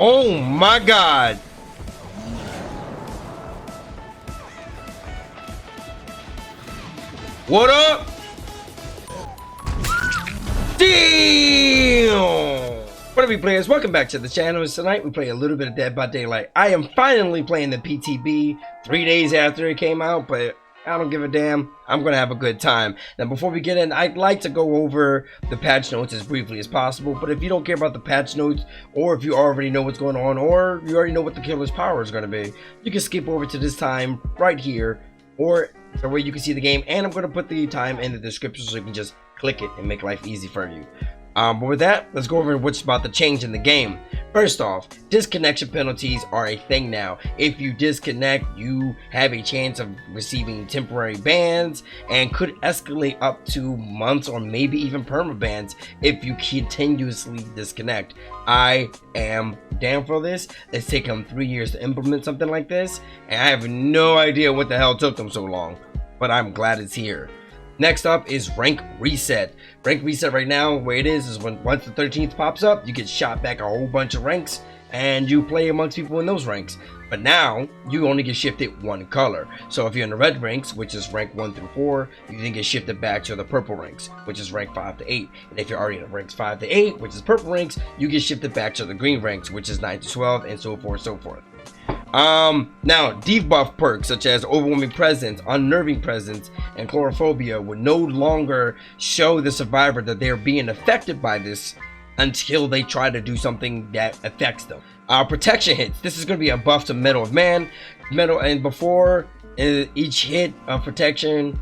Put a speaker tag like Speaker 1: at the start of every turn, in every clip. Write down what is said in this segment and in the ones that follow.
Speaker 1: Oh my god. What up? Damn! What up, you players? Welcome back to the channel. Tonight we play a little bit of Dead by Daylight. I am finally playing the PTB 3 days after it came out, but I don't give a damn. I'm gonna have a good time. Now, before we get in, I'd like to go over the patch notes as briefly as possible. But if you don't care about the patch notes, or if you already know what's going on, or you already know what the killer's power is gonna be, you can skip over to this time right here, or the way you can see the game. And I'm gonna put the time in the description so you can just click it and make life easy for you. But with that, let's go over what's about to change in the game. First off, disconnection penalties are a thing now. If you disconnect, you have a chance of receiving temporary bans and could escalate up to months or maybe even permabans if you continuously disconnect. I am down for this. It's taken them 3 years to implement something like this, and I have no idea what the hell took them so long, but I'm glad it's here. Next up is rank reset. Rank reset right now, where it is when once the 13th pops up, you get shot back a whole bunch of ranks and you play amongst people in those ranks. But now you only get shifted one color. So if you're in the red ranks, which is rank 1 through 4, you then get shifted back to the purple ranks, which is rank 5 to 8. And if you're already in ranks 5 to 8, which is purple ranks, you get shifted back to the green ranks, which is 9 to 12, and so forth, so forth. Now debuff perks such as overwhelming presence, unnerving presence, and chlorophobia will no longer show the survivor that they're being affected by this until they try to do something that affects them. Protection hits. This is going to be a buff to Metal of Man. And before each hit of protection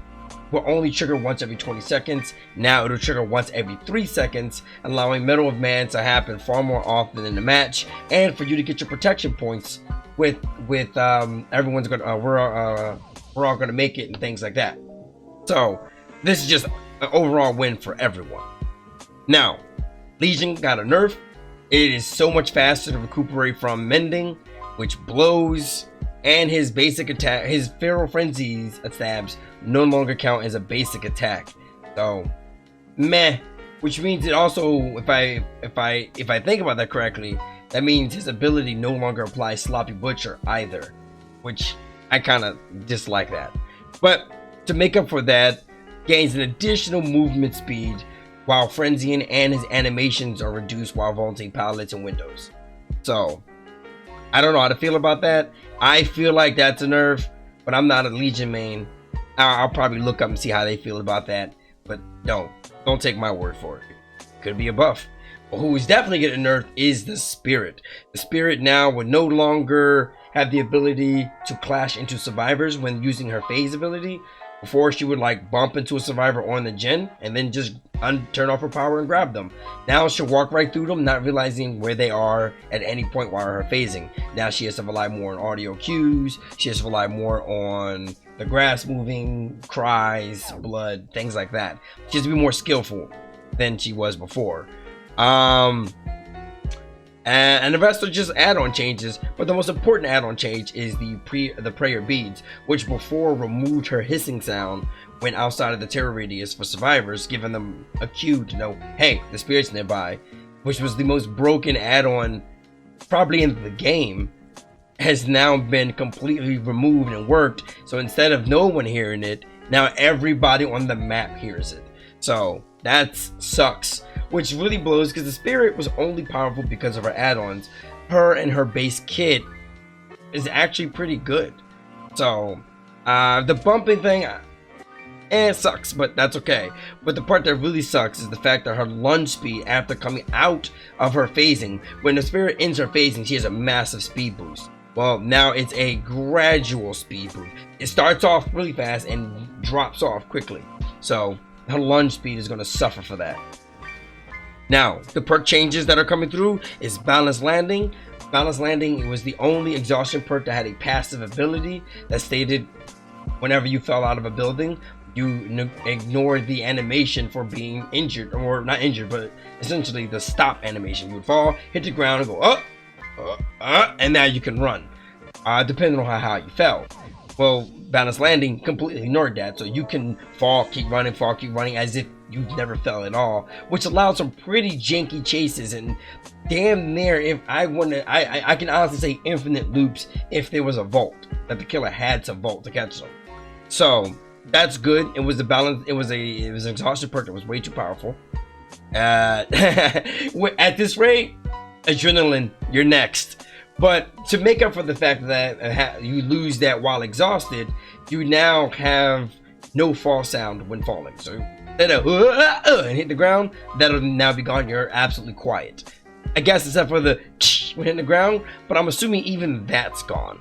Speaker 1: will only trigger once every 20 seconds. Now it'll trigger once every 3 seconds, allowing Metal of Man to happen far more often in the match, and for you to get your protection points with everyone's gonna we're all gonna make it and things like that. So this is just an overall win for everyone. Now Legion got a nerf. It is so much faster to recuperate from mending, which blows, and his basic attack, his feral frenzies stabs, no longer count as a basic attack. So meh, which means it also, if I think about that correctly, that means his ability no longer applies Sloppy Butcher either, which I kind of dislike that. But to make up for that, gains an additional movement speed while frenzying, and his animations are reduced while vaulting pallets and windows. So I don't know how to feel about that. I feel like that's a nerf, but I'm not a Legion main. I'll probably look up and see how they feel about that, but don't take my word for it. Could be a buff. But who is definitely getting nerfed is the Spirit. The Spirit now will no longer have the ability to clash into survivors when using her phase ability. Before, she would like bump into a survivor on the gen and then just turn off her power and grab them. Now she'll walk right through them, not realizing where they are at any point while her phasing. Now she has to rely more on audio cues. She has to rely more on the grass moving, cries, blood, things like that. She has to be more skillful than she was before. And the rest are just add-on changes, but the most important add-on change is the prayer beads, which before removed her hissing sound when outside of the terror radius for survivors, giving them a cue to know, hey, the spirit's nearby, which was the most broken add-on probably in the game, has now been completely removed and worked. So instead of no one hearing it, now everybody on the map hears it. So that sucks, which really blows because the Spirit was only powerful because of her add-ons. Her and her base kit is actually pretty good. So the bumping thing, it sucks, but that's okay. But the part that really sucks is the fact that her lunge speed after coming out of her phasing, when the Spirit ends her phasing, she has a massive speed boost. Well, now it's a gradual speed boost. It starts off really fast and drops off quickly. So her lunge speed is going to suffer for that. Now, the perk changes that are coming through is Balanced Landing. Balanced Landing was the only exhaustion perk that had a passive ability that stated whenever you fell out of a building, you ignored the animation for being injured, or not injured, but essentially the stop animation. You would fall, hit the ground, and go up, and now you can run, depending on how high you fell. Well, Balanced Landing completely ignored that, so you can fall, keep running as if you never fell at all, which allowed some pretty janky chases and damn near, if I want to, I can honestly say infinite loops if there was a vault that the killer had to vault to catch them. So that's good. It was the balance. It was an exhaustion perk that was way too powerful. At this rate, adrenaline, you're next. But to make up for the fact that you lose that while exhausted, you now have no fall sound when falling. So instead of and hit the ground, that'll now be gone. You're absolutely quiet. I guess except for the when hitting the ground, but I'm assuming even that's gone.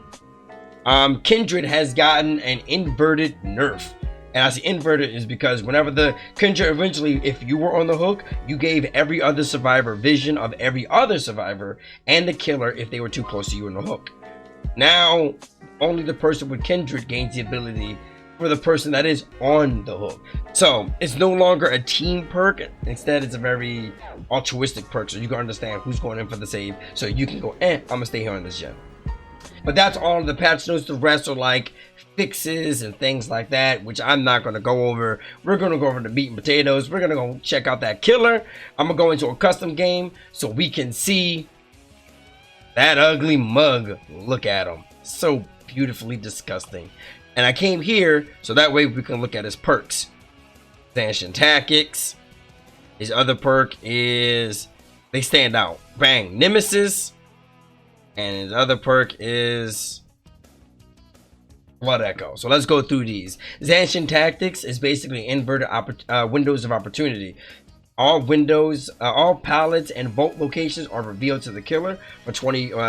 Speaker 1: Kindred has gotten an inverted nerf. And I say inverted is because whenever the Kindred eventually, if you were on the hook, you gave every other survivor vision of every other survivor and the killer if they were too close to you on the hook. Now, only the person with Kindred gains the ability for the person that is on the hook. So it's no longer a team perk. Instead, it's a very altruistic perk. So you can understand who's going in for the save. So you can go, I'm gonna stay here on this gen. But that's all of the patch notes. The rest are like fixes and things like that, which I'm not going to go over. We're going to go over the meat and potatoes. We're going to go check out that killer. I'm going to go into a custom game so we can see that ugly mug. Look at him. So beautifully disgusting. And I came here so that way we can look at his perks. Ancient Tactics. His other perk is, they stand out. Bang. Nemesis. And his other perk is Blood Echo. So let's go through these. Ancient Tactics is basically inverted windows of opportunity. All windows, all pallets and vault locations are revealed to the killer for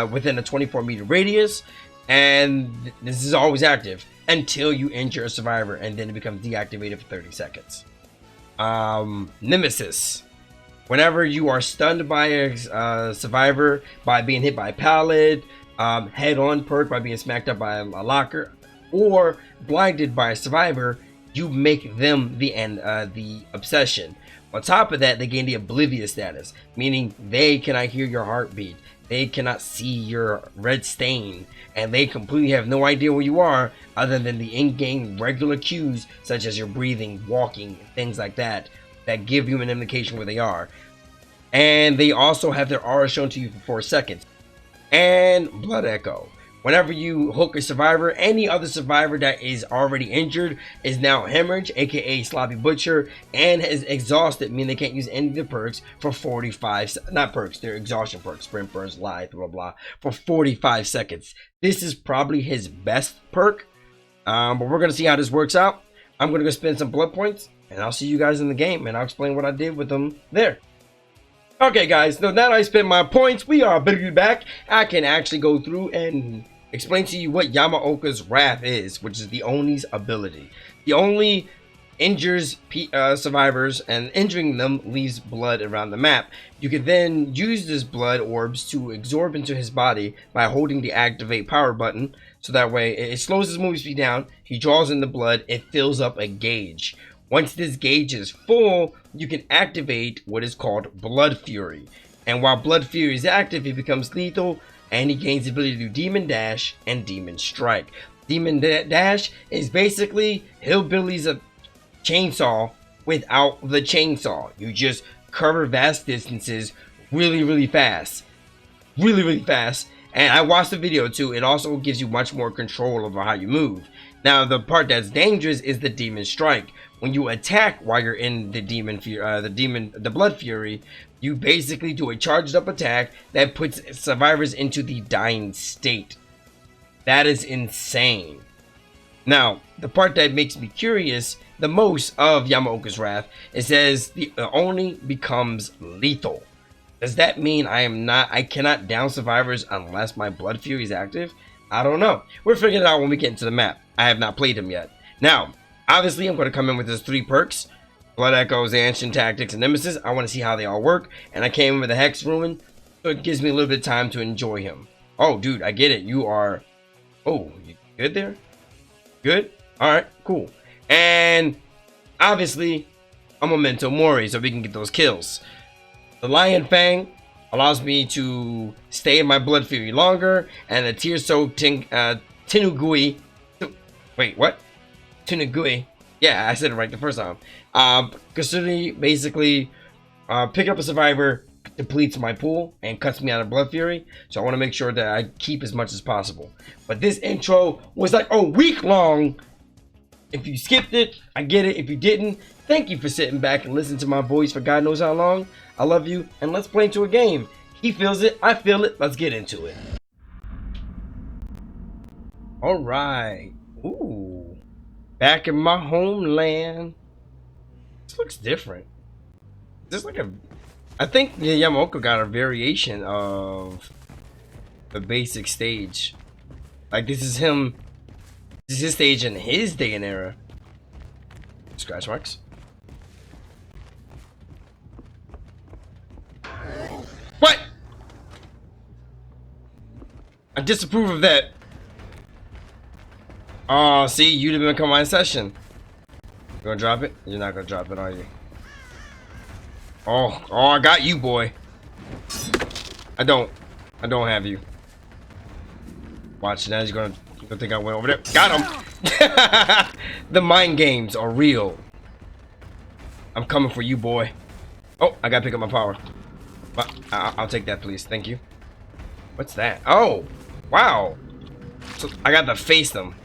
Speaker 1: within a 24-meter radius, and this is always active until you injure a survivor, and then it becomes deactivated for 30 seconds. Nemesis. Whenever you are stunned by a survivor by being hit by a pallet, head-on perk by being smacked up by a locker, or blinded by a survivor, you make them the obsession. On top of that, they gain the oblivious status, meaning they cannot hear your heartbeat, they cannot see your red stain, and they completely have no idea where you are other than the in-game regular cues such as your breathing, walking, things like that give you an indication where they are. And they also have their aura shown to you for 4 seconds. And Blood Echo. Whenever you hook a survivor, any other survivor that is already injured is now hemorrhage, aka sloppy butcher, and is exhausted, meaning they can't use any of the perks for 45, not perks, they're exhaustion perks, sprint burst, lithe, blah blah, for 45 seconds. This is probably his best perk, but we're gonna see how this works out. I'm gonna go spend some blood points, and I'll see you guys in the game, and I'll explain what I did with them there. Okay guys, so now that I spent my points, we are back. I can actually go through and explain to you what Yamaoka's Wrath is, which is the Oni's ability. The Oni injures survivors, and injuring them leaves blood around the map. You can then use this blood orbs to absorb into his body by holding the activate power button, so that way it slows his movement speed down, he draws in the blood, it fills up a gauge. Once this gauge is full, you can activate what is called Blood Fury. And while Blood Fury is active, it becomes lethal, and he gains the ability to do Demon Dash and Demon Strike. Demon Dash is basically Hillbilly's a chainsaw without the chainsaw. You just cover vast distances really fast. Really fast. And I watched the video too. It also gives you much more control over how you move. Now, the part that's dangerous is the Demon Strike. When you attack while you're in the Blood Fury, you basically do a charged up attack that puts survivors into the dying state. That is insane. Now, the part that makes me curious the most of Yamaoka's Wrath, it says the Oni becomes lethal. Does that mean I cannot down survivors unless my Blood Fury is active? I don't know. We're figuring it out when we get into the map. I have not played him yet. Now, obviously, I'm going to come in with his 3 perks. Blood Echoes, Ancient Tactics, and Nemesis. I want to see how they all work. And I came in with a Hex Ruin, so it gives me a little bit of time to enjoy him. Oh, dude, I get it. You are... Oh, you good there? Good? Alright, cool. And, obviously, I'm a mental Mori, so we can get those kills. The Lion Fang allows me to stay in my Blood Fury longer, and the Tear-Soaked Tenugui... Wait, what? Tenugui. Yeah, I said it right the first time. Kasuri basically pick up a survivor, depletes my pool and cuts me out of Blood Fury. So I want to make sure that I keep as much as possible. But this intro was like a week long. If you skipped it, I get it. If you didn't, thank you for sitting back and listening to my voice for God knows how long. I love you, and let's play into a game. He feels it, I feel it. Let's get into it. All right. Ooh. Back in my homeland. This looks different. This is like a... I think Yamaoka got a variation of the basic stage. Like, this is him... This is his stage in his day and era. Scratch marks. What? I disapprove of that. Oh, see, you didn't come on session. You gonna drop it? You're not gonna drop it, are you? Oh, I got you, boy. I don't have you. Watch, now he's gonna think I went over there. Got him. The mind games are real. I'm coming for you, boy. Oh, I gotta pick up my power. But I'll take that, please. Thank you. What's that? Oh, wow. So I got to face them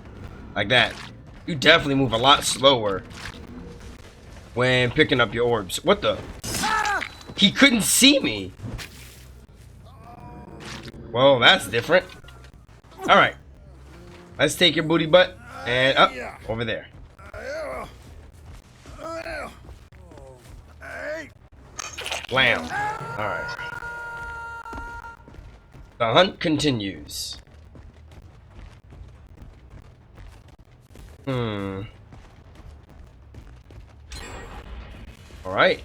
Speaker 1: like that. You definitely move a lot slower when picking up your orbs. What the? He couldn't see me. Well, that's different. All right. Let's take your booty butt and up over there. Blam. All right. The hunt continues. All right.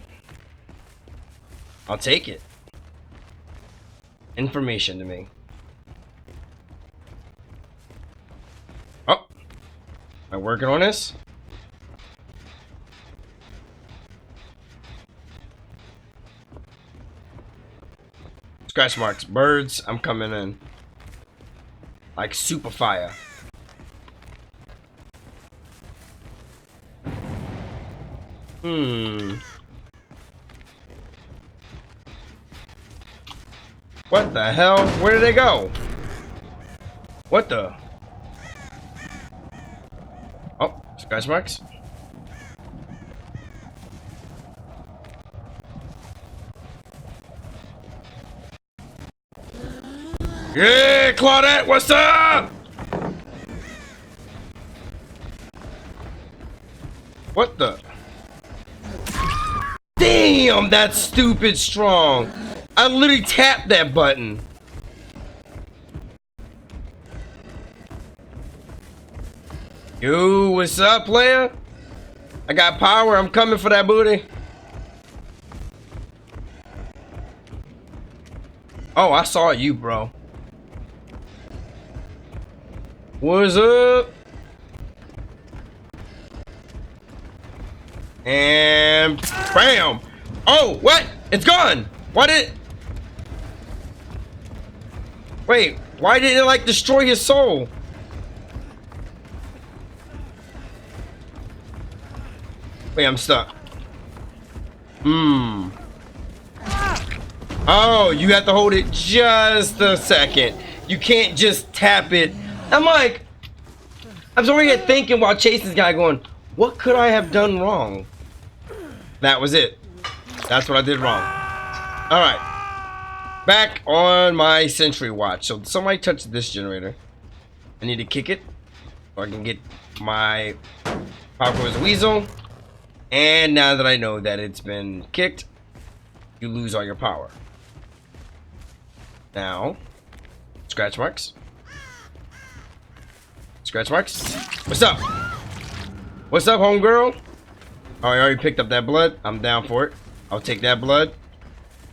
Speaker 1: I'll take it. Information to me. Oh. Am I working on this? Scratch marks. Birds, I'm coming in. Like super fire. What the hell? Where did they go? What the? Oh, scratch marks. Yeah, Claudette, what's up? What the? Damn, that's stupid strong. I literally tapped that button. Yo, what's up, player? I got power. I'm coming for that booty. Oh, I saw you, bro. What's up? And bam! Oh, what? It's gone! Why did... Wait, why did it like destroy his soul? Wait, I'm stuck. Oh, you have to hold it just a second. You can't just tap it. I'm like, I'm over here thinking while chasing this guy going, what could I have done wrong? That was it. That's what I did wrong. Alright. Back on my sentry watch. So somebody touched this generator. I need to kick it so I can get my power core as a weasel. And now that I know that it's been kicked, you lose all your power. Now, scratch marks. Scratch marks. What's up? What's up, homegirl? Oh, I already picked up that blood. I'm down for it. I'll take that blood.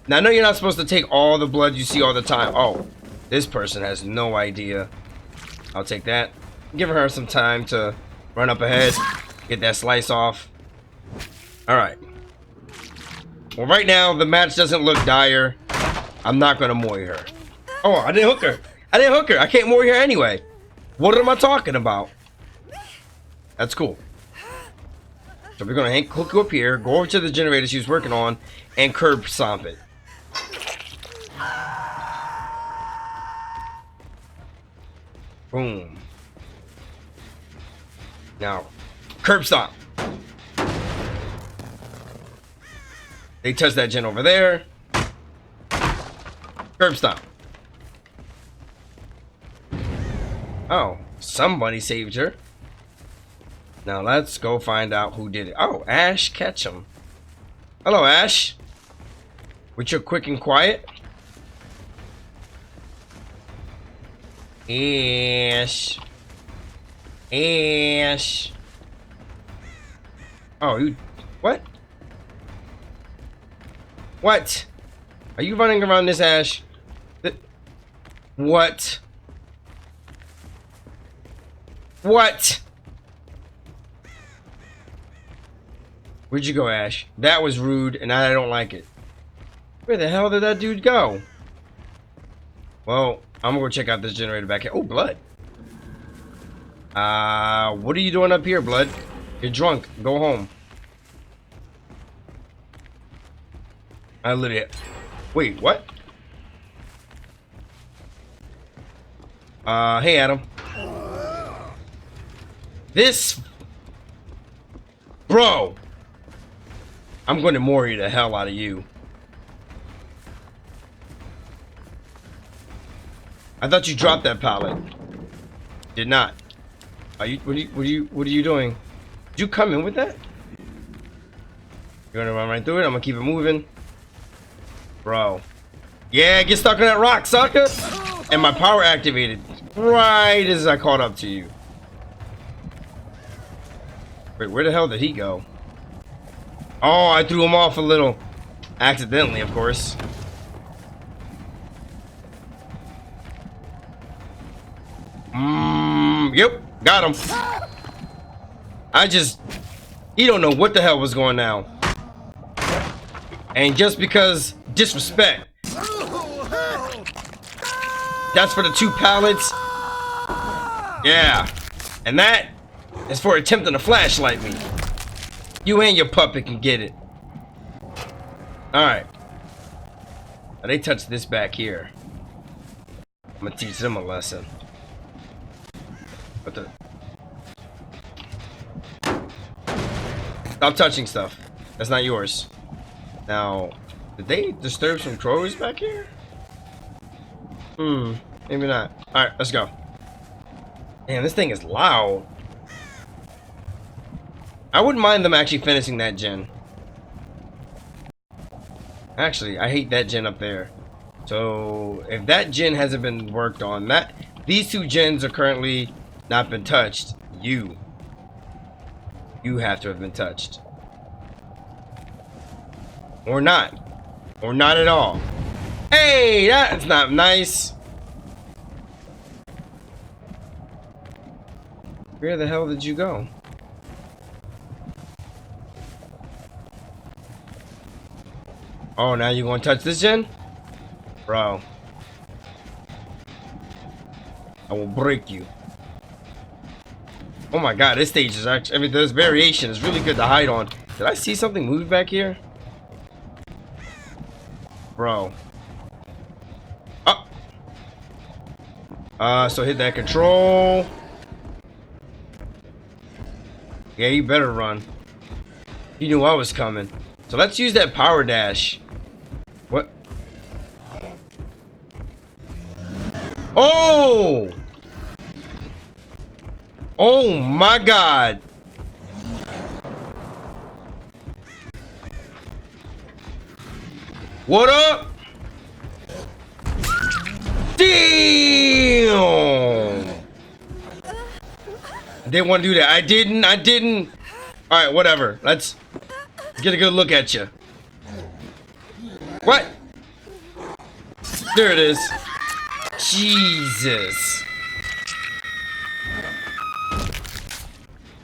Speaker 1: Now, I know you're not supposed to take all the blood you see all the time. Oh, this person has no idea. I'll take that. Give her some time to run up ahead, get that slice off. All right. Well, right now, the match doesn't look dire. I'm not going to Mori her. Oh, I didn't hook her. I didn't hook her. I can't Mori her anyway. What am I talking about? That's cool. So we're going to hook you up here, go over to the generator she was working on, and curb stomp it. Boom. Now, curb stop. They touch that gen over there. Curb stop. Oh, somebody saved her. Now let's go find out who did it. Oh, Ash Ketchum. Hello, Ash. With your quick and quiet. Ash. Ash. Oh, you... What? What? Are you running around this, Ash? What? What? Where'd you go, Ash? That was rude, and I don't like it. Where the hell did that dude go? Well, I'm gonna go check out this generator back here. Oh, blood. What are you doing up here, blood? You're drunk. Go home. I literally... Wait, what? Hey, Adam. This... Bro! I'm going to Mori the hell out of you. I thought you dropped that pallet. Did not. Are you? What are you doing? Did you come in with that? You're gonna run right through it. I'm gonna keep it moving, bro. Yeah, get stuck on that rock, sucker. And my power activated right as I caught up to you. Wait, where the hell did he go? Oh, I threw him off a little. Accidentally, of course. Yep, got him. He don't know what the hell was going on. And just because disrespect. That's for the 2 pallets. Yeah. And that is for attempting to flashlight me. You and your puppet can get it. Alright. Now they touch this back here. I'm gonna teach them a lesson. What the? Stop touching stuff. That's not yours. Now, did they disturb some crows back here? Maybe not. Alright, let's go. Man, this thing is loud. I wouldn't mind them actually finishing that gen. Actually, I hate that gen up there. So, if that gen hasn't been worked on, these 2 gens are currently not been touched. You have to have been touched. Or not. Or not at all. Hey, that's not nice. Where the hell did you go? Oh, now you gonna touch this gen? Bro. I will break you. Oh my god, this stage is actually... I mean, this variation is really good to hide on. Did I see something move back here? Bro. Oh! So hit that control. Yeah, you better run. You knew I was coming. So let's use that power dash. What? Oh! Oh my god! What up? Damn! I didn't want to do that. I didn't. Alright, whatever. Let's get a good look at you. What? There it is. Jesus.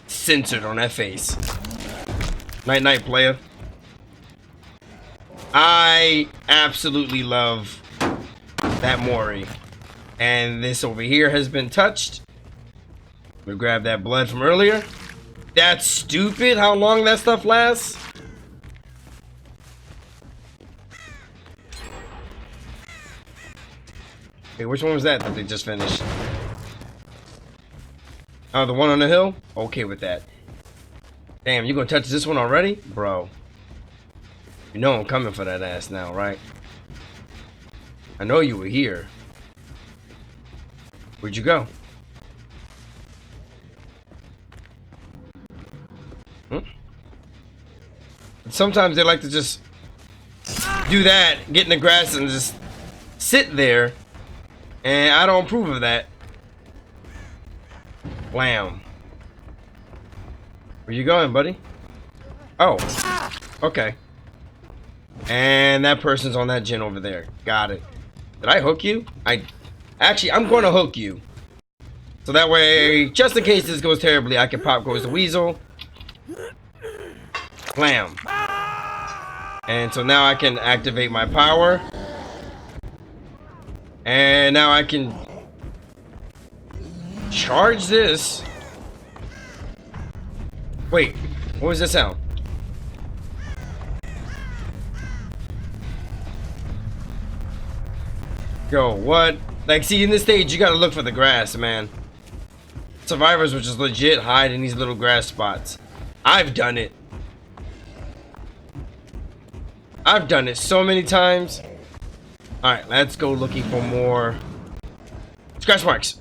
Speaker 1: Censored on that face. Night night, player. I absolutely love that Mori. And this over here has been touched. We grab that blood from earlier. That's stupid how long that stuff lasts. Hey, which one was that they just finished? Oh, the one on the hill? Okay with that. Damn, you gonna touch this one already? Bro. You know I'm coming for that ass now, right? I know you were here. Where'd you go? Sometimes they like to just do that, get in the grass and just sit there. And I don't approve of that. Wham. Where you going, buddy? Oh. Okay. And that person's on that gen over there. Got it. Did I hook you? Actually, I'm going to hook you. So that way, just in case this goes terribly, I can pop goes the weasel. Blam. And so now I can activate my power. And now I can charge this. Wait, what was that sound? Yo, what? Like, see, in this stage, you gotta look for the grass, man. Survivors will just legit hide in these little grass spots. I've done it. I've done it so many times. Alright, let's go looking for more scratch marks.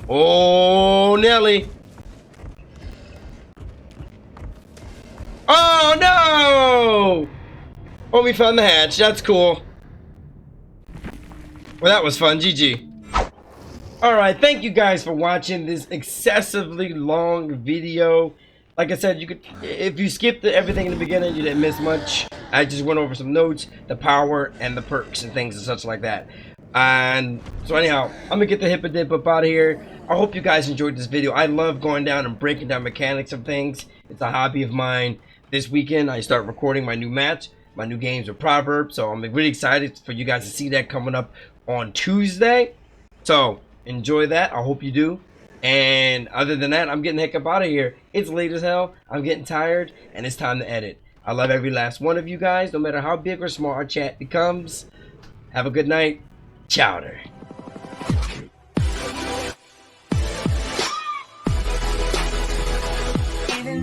Speaker 1: Oh, Nelly. Oh, no! Oh, we found the hatch. That's cool. Well, that was fun. GG. Alright, thank you guys for watching this excessively long video. Like I said, you could, if you skipped everything in the beginning, you didn't miss much. I just went over some notes, the power, and the perks and things and such like that. And so anyhow, I'm gonna get the hip and dip up out of here. I hope you guys enjoyed this video. I love going down and breaking down mechanics of things. It's a hobby of mine. This weekend, I start recording my new match, my new games with Proverbs. So I'm really excited for you guys to see that coming up on Tuesday. So enjoy that. I hope you do. And other than that, I'm getting the heck up out of here. It's late as hell. I'm getting tired, and it's time to edit. I love every last one of you guys, no matter how big or small our chat becomes. Have a good night. Chowder. Even